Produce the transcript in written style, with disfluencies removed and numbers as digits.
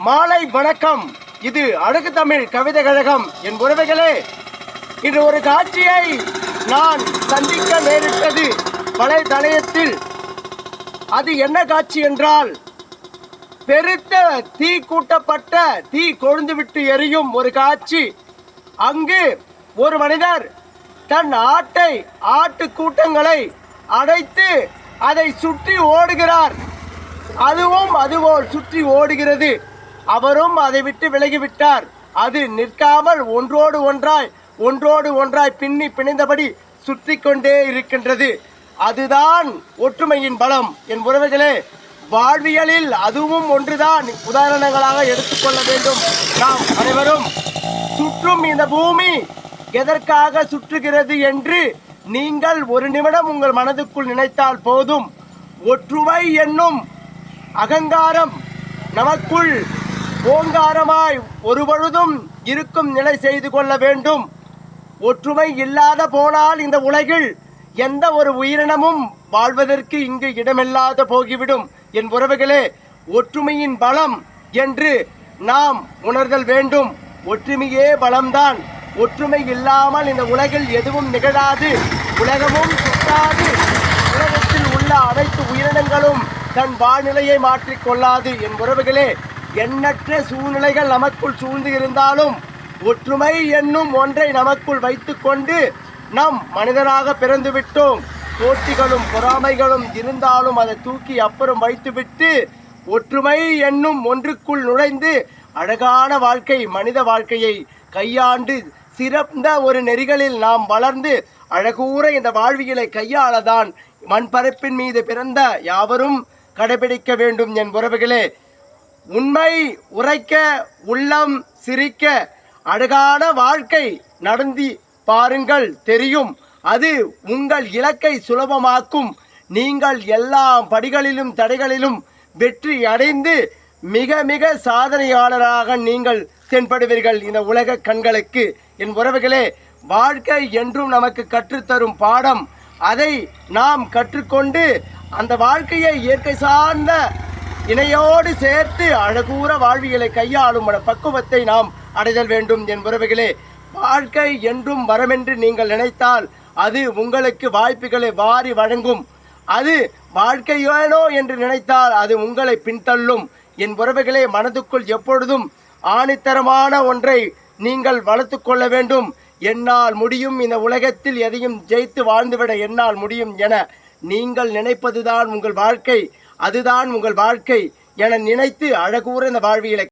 மாலை வணக்கம். இது அழகு தமிழ் கவிதை கழகம். என் உறவுகளே, இன்று ஒரு காட்சியை நான் சந்திக்க நேரிட்டது வலைதளத்தில். அது என்ன காட்சி என்றால், பெருத்த தீ கூட்டப்பட்ட தீ கொழுந்துவிட்டு எரியும் ஒரு காட்சி. அங்கு ஒரு மனிதர் தன் ஆட்டு கூட்டங்களை அடைத்து அதை சுற்றி ஓடுகிறார். அதுவும் அதுபோல் சுற்றி ஓடுகிறது. அவரும் அதை விட்டு விலகிவிட்டார். அது நிற்காமல் ஒன்றோடு ஒன்றாய் பின்னி பிணைந்தபடி சுற்றி கொண்டே இருக்கின்றது. அதுதான் ஒற்றுமையின் பலம். என் உறவுகளே, வாழ்வியலில் அதுவும் ஒன்றுதான் உதாரணங்களாக எடுத்துக்கொள்ள வேண்டும். நாம் அனைவரும் சுற்றும் இந்த பூமி எதற்காக சுற்றுகிறது என்று நீங்கள் ஒரு நிமிடம் உங்கள் மனதுக்குள் நினைத்தால் போதும். ஒற்றுமை என்னும் அகங்காரம் நமக்குள் ஓங்காரமாய் ஒருபொழுதும் இருக்கும் நிலை செய்து கொள்ள வேண்டும். ஒற்றுமை இல்லாத போனால் இந்த உலகில் எந்த ஒரு உயிரினமும் வாழ்வதற்கு இங்கு இடமில்லாத போகிவிடும். என் உறவுகளே, ஒற்றுமையின் பலம் என்று நாம் உணர்தல் வேண்டும். ஒற்றுமையே பலம்தான். ஒற்றுமை இல்லாமல் இந்த உலகில் எதுவும் நிகழாது, உலகமும் சுற்றாது, உலகத்தில் உள்ள அனைத்து உயிரினங்களும் தன் வாழ்நிலையை மாற்றிக்கொள்ளாது. என் உறவுகளே, எண்ணற்ற சூழ்நிலைகள் நமக்குள் சூழ்ந்து இருந்தாலும் ஒற்றுமை என்னும் ஒன்றை நமக்குள் வைத்துக்கொண்டு நம் மனிதராக பிறந்து விட்டோம். போட்டிகளும் பொறாமைகளும் இருந்தாலும் அதை தூக்கி அப்புறம் வைத்துவிட்டு ஒற்றுமை என்னும் ஒன்றுக்குள் நுழைந்து அழகான வாழ்க்கை, மனித வாழ்க்கையை கையாண்டு சிறந்த ஒரு நெறிகளில் நாம் வளர்ந்து அழகூற இந்த வாழ்வியலை கையாளதான் மண்பரப்பின் மீது பிறந்த யாவரும் கடைபிடிக்க வேண்டும். என் உறவுகளே, உண்மை உரைக்க, உள்ளம் சிரிக்க, அழகான வாழ்க்கை நடந்து பாருங்கள், தெரியும். அது உங்கள் இலக்கை சுலபமாக்கும். நீங்கள் எல்லா படிகளிலும் தடைகளிலும் வெற்றி அடைந்து மிக மிக சாதனையாளராக நீங்கள் தென்படுவீர்கள் இந்த உலக கண்களுக்கு. என் உறவுகளே, வாழ்க்கை என்றும் நமக்கு கற்றுத்தரும் பாடம். அதை நாம் கற்றுக்கொண்டு அந்த வாழ்க்கையை இயற்கை சார்ந்த இணையோடு சேர்த்து அழகூற வாழ்வியலை கையாளும் பக்குவத்தை நாம் அடைதல் வேண்டும். என் உறவுகளே, வாழ்க்கை என்றும் வரமென்று நீங்கள் நினைத்தால் அது உங்களுக்கு வாய்ப்புகளை வாரி வழங்கும். அது வாழ்க்கையேனோ என்று நினைத்தால் அது உங்களை பின்தள்ளும். என் உறவுகளே, மனதுக்குள் எப்பொழுதும் ஆணித்தரமான ஒன்றை நீங்கள் வளர்த்து கொள்ள வேண்டும். என்னால் முடியும், இந்த உலகத்தில் எதையும் ஜெயித்து வாழ்ந்துவிட என்னால் முடியும் என நீங்கள் நினைப்பதுதான் உங்கள் வாழ்க்கை, அதுதான் உங்கள் வாழ்க்கை என நினைத்து அழகூற இந்த வாழ்வியலை